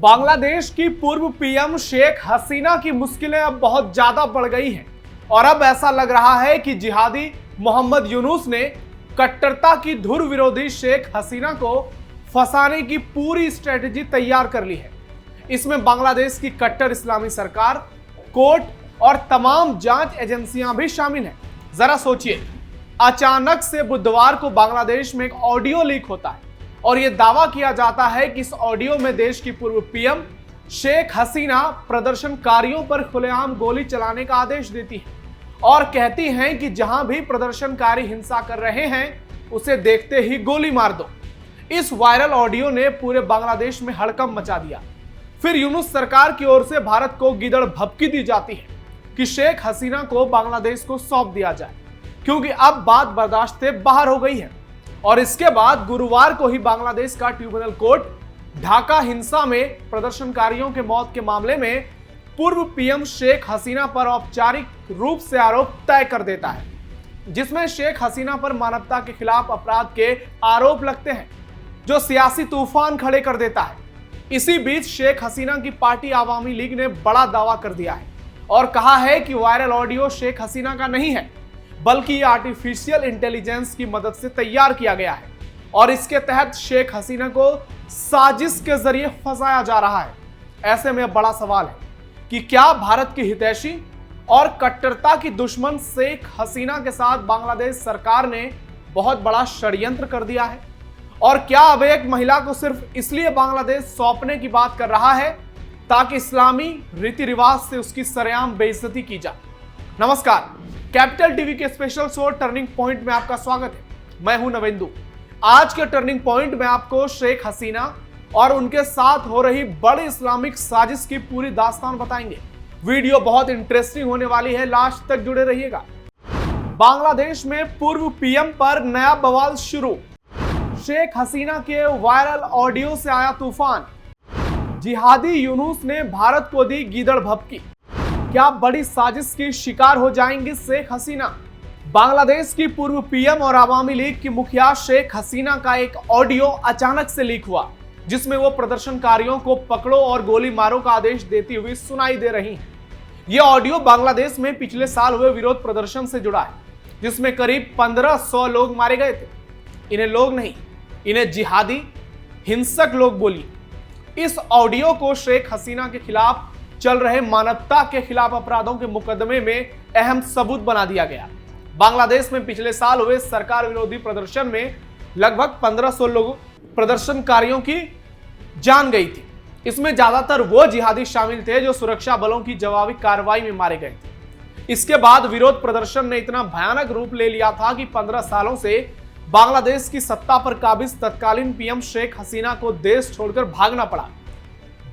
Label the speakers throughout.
Speaker 1: बांग्लादेश की पूर्व पीएम शेख हसीना की मुश्किलें अब बहुत ज्यादा बढ़ गई हैं और अब ऐसा लग रहा है कि जिहादी मोहम्मद यूनुस ने कट्टरता की धुर विरोधी शेख हसीना को फंसाने की पूरी स्ट्रेटेजी तैयार कर ली है। इसमें बांग्लादेश की कट्टर इस्लामी सरकार, कोर्ट और तमाम जांच एजेंसियां भी शामिल हैं। जरा सोचिए, अचानक से बुधवार को बांग्लादेश में एक ऑडियो लीक होता है और यह दावा किया जाता है कि इस ऑडियो में देश की पूर्व पीएम शेख हसीना प्रदर्शनकारियों पर खुलेआम गोली चलाने का आदेश देती है और कहती हैं कि जहां भी प्रदर्शनकारी हिंसा कर रहे हैं उसे देखते ही गोली मार दो। इस वायरल ऑडियो ने पूरे बांग्लादेश में हड़कंप मचा दिया। फिर यूनुस सरकार की ओर से भारत को गिदड़ भभकी दी जाती है कि शेख हसीना को बांग्लादेश को सौंप दिया जाए, क्योंकि अब बात बर्दाश्त से बाहर हो गई है। और इसके बाद गुरुवार को ही बांग्लादेश का ट्रिब्यूनल कोर्ट ढाका हिंसा में प्रदर्शनकारियों के मौत के मामले में पूर्व पीएम शेख हसीना पर औपचारिक रूप से आरोप तय कर देता है, जिसमें शेख हसीना पर मानवता के खिलाफ अपराध के आरोप लगते हैं, जो सियासी तूफान खड़े कर देता है। इसी बीच शेख हसीना की पार्टी आवामी लीग ने बड़ा दावा कर दिया है और कहा है कि वायरल ऑडियो शेख हसीना का नहीं है, बल्कि ये आर्टिफिशियल इंटेलिजेंस की मदद से तैयार किया गया है और इसके तहत शेख हसीना को साजिश के जरिए फंसाया जा रहा है। ऐसे में बड़ा सवाल है कि क्या भारत की हितैषी और कट्टरता की दुश्मन शेख हसीना के साथ बांग्लादेश सरकार ने बहुत बड़ा षड्यंत्र कर दिया है, और क्या अब एक महिला को सिर्फ इसलिए बांग्लादेश सौंपने की बात कर रहा है ताकि इस्लामी रीति रिवाज से उसकी सरेआम बेइज्जती की जाए। नमस्कार, कैपिटल टीवी के स्पेशल शो टर्निंग पॉइंट में आपका स्वागत है। मैं हूं नवेंदु। आज के टर्निंग पॉइंट में आपको शेख हसीना और उनके साथ हो रही बड़ी इस्लामिक साजिश की पूरी दास्तान बताएंगे। वीडियो बहुत इंटरेस्टिंग होने वाली है, लास्ट तक जुड़े रहिएगा। बांग्लादेश में पूर्व पीएम पर नया बवाल शुरू। शेख हसीना के वायरल ऑडियो से आया तूफान। जिहादी यूनुस ने भारत को दी गीदड़ भभकी। क्या बड़ी साजिश की शिकार हो जाएंगी शेख हसीना? बांग्लादेश की पूर्व पीएम और आवामी लीग की मुखिया शेख हसीना का एक ऑडियो अचानक से लीक हुआ, जिसमें वो प्रदर्शनकारियों को पकड़ो और गोली मारो का आदेश देती हुई सुनाई दे रही हैं। यह ऑडियो बांग्लादेश में पिछले साल हुए विरोध प्रदर्शन से जुड़ा है, जिसमें करीब 1500 लोग मारे गए थे। इन्हें लोग नहीं, इन्हें जिहादी हिंसक लोग बोली। इस ऑडियो को शेख हसीना के खिलाफ चल रहे मानवता के खिलाफ अपराधों के मुकदमे में अहम सबूत बना दिया गया। बांग्लादेश में पिछले साल हुए सरकार विरोधी प्रदर्शन में लगभग 1500 लोग प्रदर्शनकारियों की जान गई थी। इसमें ज्यादातर वो जिहादी शामिल थे जो सुरक्षा बलों की जवाबी कार्रवाई में मारे गए थे। इसके बाद विरोध प्रदर्शन ने इतना भयानक रूप ले लिया था कि 15 सालों से बांग्लादेश की सत्ता पर काबिज तत्कालीन पीएम शेख हसीना को देश छोड़कर भागना पड़ा,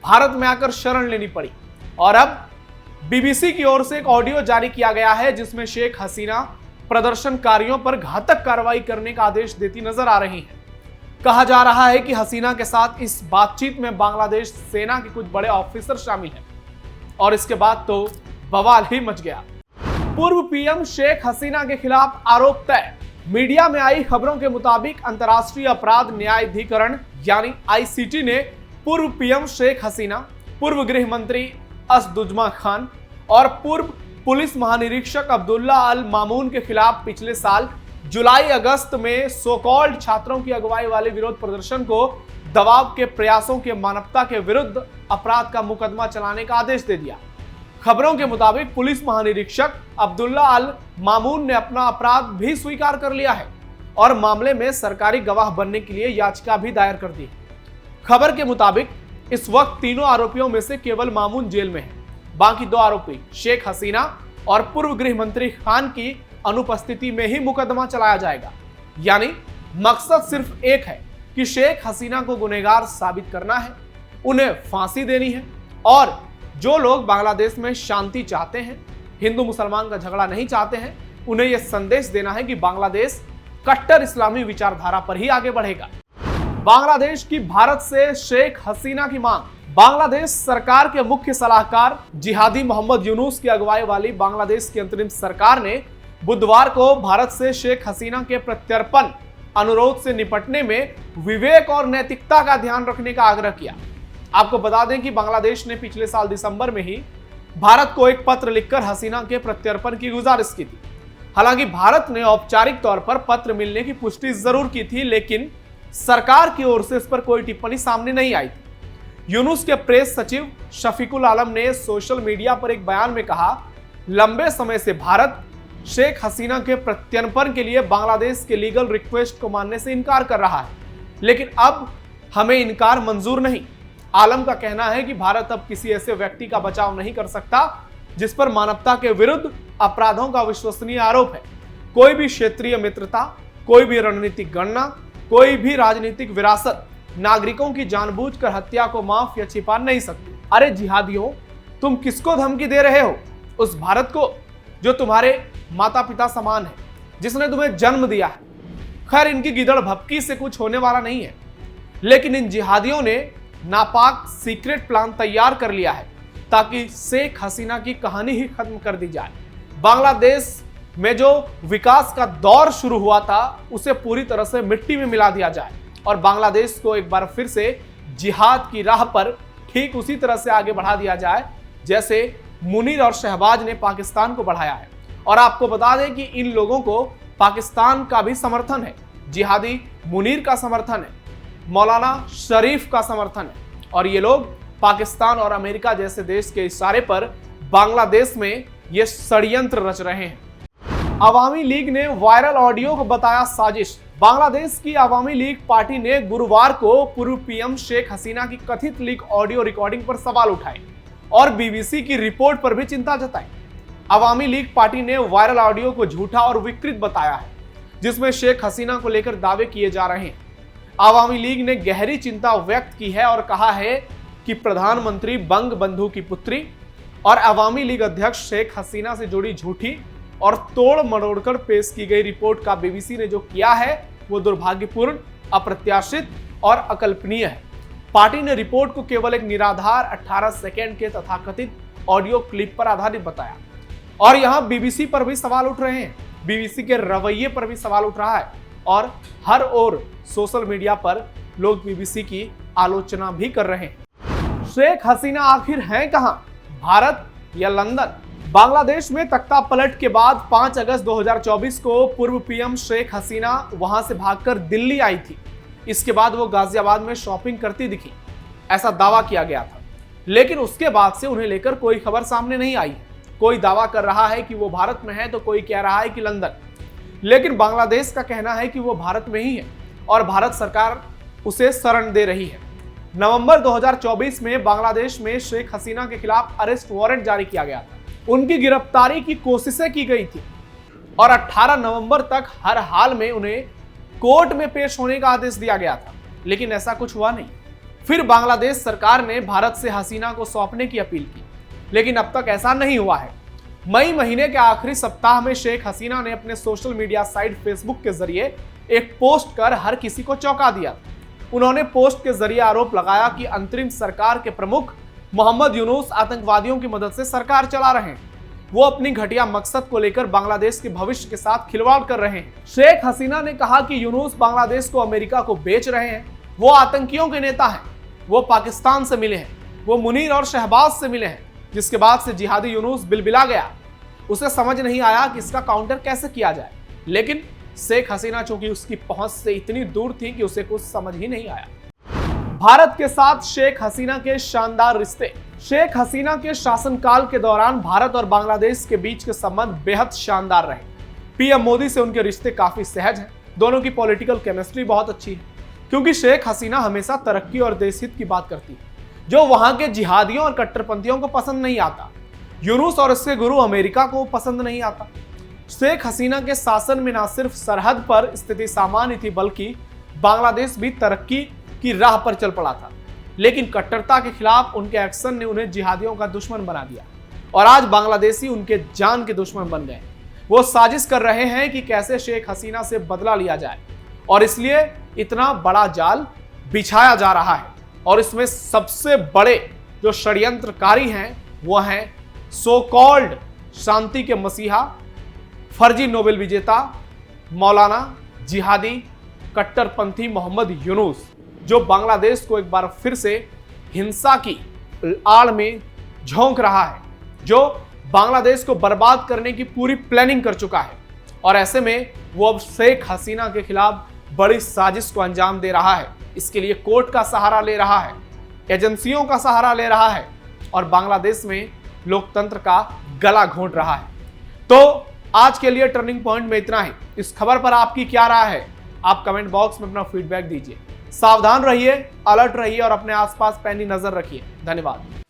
Speaker 1: भारत में आकर शरण लेनी पड़ी। और अब बीबीसी की ओर से एक ऑडियो जारी किया गया है, जिसमें शेख हसीना प्रदर्शनकारियों पर घातक कार्रवाई करने का आदेश देती नजर आ रही हैं। कहा जा रहा है कि हसीना के साथ इस बातचीत में बांग्लादेश सेना के कुछ बड़े ऑफिसर शामिल हैं और इसके बाद तो बवाल ही मच गया। पूर्व पीएम शेख हसीना के खिलाफ आरोप तय। मीडिया में आई खबरों के मुताबिक अंतर्राष्ट्रीय अपराध न्यायाधिकरण यानी आईसीटी ने पूर्व पीएम शेख हसीना, पूर्व गृह मंत्री असदुज्मा खान और पूर्व पुलिस महानिरीक्षक अब्दुल्ला अल मामून के खिलाफ पिछले साल जुलाई अगस्त में सो कॉल्ड छात्रों की अगुवाई वाले विरोध प्रदर्शन को दबाव के प्रयासों के मानवता के विरुद्ध अपराध का मुकदमा चलाने का आदेश दे दिया। खबरों के मुताबिक पुलिस महानिरीक्षक अब्दुल्ला अल मामून ने अपना अपराध भी स्वीकार कर लिया है और मामले में सरकारी गवाह बनने के लिए याचिका भी दायर कर दी। खबर के मुताबिक इस वक्त तीनों आरोपियों में से केवल मामून जेल में है। बाकी दो आरोपी शेख हसीना और पूर्व गृह मंत्री खान की अनुपस्थिति में ही मुकदमा चलाया जाएगा। यानी मकसद सिर्फ एक है कि शेख हसीना को गुनहगार साबित करना है, उन्हें फांसी देनी है और जो लोग बांग्लादेश में शांति चाहते हैं, हिंदू मुसलमान का झगड़ा नहीं चाहते हैं, उन्हें यह संदेश देना है कि बांग्लादेश कट्टर इस्लामी विचारधारा पर ही आगे बढ़ेगा। बांग्लादेश की भारत से शेख हसीना की मांग। बांग्लादेश सरकार के मुख्य सलाहकार जिहादी मोहम्मद यूनुस की अगुवाई वाली बांग्लादेश की अंतरिम सरकार ने बुधवार को भारत से शेख हसीना के प्रत्यर्पण अनुरोध से निपटने में विवेक और नैतिकता का ध्यान रखने का आग्रह किया। आपको बता दें कि बांग्लादेश ने पिछले साल दिसंबर में ही भारत को एक पत्र लिखकर हसीना के प्रत्यर्पण की गुजारिश की थी। हालांकि भारत ने औपचारिक तौर पर पत्र मिलने की पुष्टि जरूर की थी, लेकिन सरकार की ओर से इस पर कोई टिप्पणी सामने नहीं आई थी। यूनुस के प्रेस सचिव शफीकुल आलम ने सोशल मीडिया पर एक बयान में कहा, लंबे समय से भारत शेख हसीना के प्रत्यर्पण के लिए बांग्लादेश के लीगल रिक्वेस्ट को मानने से इनकार कर रहा है, लेकिन अब हमें इनकार मंजूर नहीं। आलम का कहना है कि भारत अब किसी ऐसे व्यक्ति का बचाव नहीं कर सकता जिस पर मानवता के विरुद्ध अपराधों का विश्वसनीय आरोप है। कोई भी क्षेत्रीय मित्रता, कोई भी रणनीतिक गणना, कोई भी राजनीतिक विरासत नागरिकों की जानबूझकर हत्या को माफ या छिपा नहीं सकती। अरे जिहादियों, तुम किसको धमकी दे रहे हो? उस भारत को जो तुम्हारे माता पिता समान है, जिसने तुम्हें जन्म दिया है। खैर, इनकी गिदड़ भपकी से कुछ होने वाला नहीं है, लेकिन इन जिहादियों ने नापाक सीक्रेट प्लान तैयार कर लिया है ताकि शेख हसीना की कहानी ही खत्म कर दी जाए। बांग्लादेश में जो विकास का दौर शुरू हुआ था उसे पूरी तरह से मिट्टी में मिला दिया जाए और बांग्लादेश को एक बार फिर से जिहाद की राह पर ठीक उसी तरह से आगे बढ़ा दिया जाए जैसे मुनीर और शहबाज ने पाकिस्तान को बढ़ाया है। और आपको बता दें कि इन लोगों को पाकिस्तान का भी समर्थन है, जिहादी मुनीर का समर्थन है, मौलाना शरीफ का समर्थन है, और ये लोग पाकिस्तान और अमेरिका जैसे देश के इशारे पर बांग्लादेश में ये षड्यंत्र रच रहे हैं। अवामी लीग ने वायरल ऑडियो को बताया साजिश। बांग्लादेश की अवामी लीग पार्टी ने गुरुवार को पूर्व पीएम शेख हसीना की कथित लीक ऑडियो रिकॉर्डिंग पर सवाल उठाए और बीबीसी की रिपोर्ट पर भी चिंता जताई। अवामी लीग पार्टी ने वायरल ऑडियो को झूठा और विकृत बताया है, जिसमें शेख हसीना को लेकर दावे किए जा रहे हैं। अवामी लीग ने गहरी चिंता व्यक्त की है और कहा है कि प्रधानमंत्री बंग बंधु की पुत्री और अवामी लीग अध्यक्ष शेख हसीना से जुड़ी झूठी और तोड़ मरोड़कर पेश की गई रिपोर्ट का बीबीसी ने जो किया है वो दुर्भाग्यपूर्ण, अप्रत्याशित और अकल्पनीय है। पार्टी ने रिपोर्ट को केवल एक निराधार 18 सेकेंड के तथाकथित ऑडियो क्लिप पर आधारित बताया और यहां बीबीसी पर भी सवाल उठ रहे हैं। बीबीसी के रवैये पर भी सवाल उठ रहा है और हर ओर सोशल मीडिया पर लोग बीबीसी की आलोचना भी कर रहे हैं। शेख हसीना आखिर हैं कहां, भारत या लंदन? बांग्लादेश में तख्ता पलट के बाद 5 अगस्त 2024 को पूर्व पीएम शेख हसीना वहां से भागकर दिल्ली आई थी। इसके बाद वो गाजियाबाद में शॉपिंग करती दिखी, ऐसा दावा किया गया था, लेकिन उसके बाद से उन्हें लेकर कोई खबर सामने नहीं आई। कोई दावा कर रहा है कि वो भारत में है तो कोई कह रहा है कि लंदन, लेकिन बांग्लादेश का कहना है कि वो भारत में ही है और भारत सरकार उसे शरण दे रही है। नवंबर 2024 में बांग्लादेश में शेख हसीना के खिलाफ अरेस्ट वारंट जारी किया गया था। उनकी गिरफ्तारी की कोशिशें की गई थी और 18 नवंबर तक हर हाल में उन्हें कोर्ट में पेश होने का आदेश दिया गया था, लेकिन ऐसा कुछ हुआ नहीं। फिर बांग्लादेश सरकार ने भारत से हसीना को सौंपने की अपील की, लेकिन अब तक ऐसा नहीं हुआ है। मई महीने के आखिरी सप्ताह में शेख हसीना ने अपने सोशल मीडिया साइट फेसबुक के जरिए एक पोस्ट कर हर किसी को चौंका दिया। उन्होंने पोस्ट के जरिए आरोप लगाया कि अंतरिम सरकार के प्रमुख मोहम्मद यूनुस आतंकवादियों की मदद से सरकार चला रहे हैं। वो अपनी घटिया मकसद को लेकर बांग्लादेश के भविष्य के साथ खिलवाड़ कर रहे हैं। शेख हसीना ने कहा कि यूनुस बांग्लादेश को अमेरिका को बेच रहे हैं, वो आतंकियों के नेता हैं, वो पाकिस्तान से मिले हैं, वो मुनीर और शहबाज से मिले हैं। जिसके बाद से जिहादी यूनुस बिलबिला गया। उसे समझ नहीं आया कि इसका काउंटर कैसे किया जाए, लेकिन शेख हसीना चूंकि उसकी पहुंच से इतनी दूर थी कि उसे कुछ समझ ही नहीं आया। भारत के साथ शेख हसीना के शानदार रिश्ते। शेख हसीना के शासनकाल के दौरान भारत और बांग्लादेश के बीच के संबंध बेहद शानदार रहे। पीएम मोदी से उनके रिश्ते काफी सहज हैं। दोनों की पॉलिटिकल केमिस्ट्री बहुत अच्छी है, क्योंकि शेख हसीना हमेशा तरक्की और देशहित की बात करती है, जो वहां के जिहादियों और कट्टरपंथियों को पसंद नहीं आता। यूनुस और इसके गुरु अमेरिका को पसंद नहीं आता। शेख हसीना के शासन में न सिर्फ सरहद पर स्थिति सामान्य थी, बल्कि बांग्लादेश भी तरक्की की राह पर चल पड़ा था। लेकिन कट्टरता के खिलाफ उनके एक्शन ने उन्हें जिहादियों का दुश्मन बना दिया और आज बांग्लादेशी उनके जान के दुश्मन बन गए। वो साजिश कर रहे हैं कि कैसे शेख हसीना से बदला लिया जाए और इसलिए इतना बड़ा जाल बिछाया जा रहा है। और इसमें सबसे बड़े जो षड्यंत्रकारी हैं वो हैं सो कॉल्ड शांति के मसीहा, फर्जी नोबेल विजेता, मौलाना, जिहादी, कट्टरपंथी मोहम्मद यूनुस, जो बांग्लादेश को एक बार फिर से हिंसा की आड़ में झोंक रहा है, जो बांग्लादेश को बर्बाद करने की पूरी प्लानिंग कर चुका है। और ऐसे में वो अब शेख हसीना के खिलाफ बड़ी साजिश को अंजाम दे रहा है। इसके लिए कोर्ट का सहारा ले रहा है, एजेंसियों का सहारा ले रहा है और बांग्लादेश में लोकतंत्र का गला घोंट रहा है। तो आज के लिए टर्निंग पॉइंट में इतना ही। इस खबर पर आपकी क्या राय है? आप कमेंट बॉक्स में अपना फीडबैक दीजिए। सावधान रहिए, अलर्ट रहिए और अपने आसपास पैनी नजर रखिए। धन्यवाद।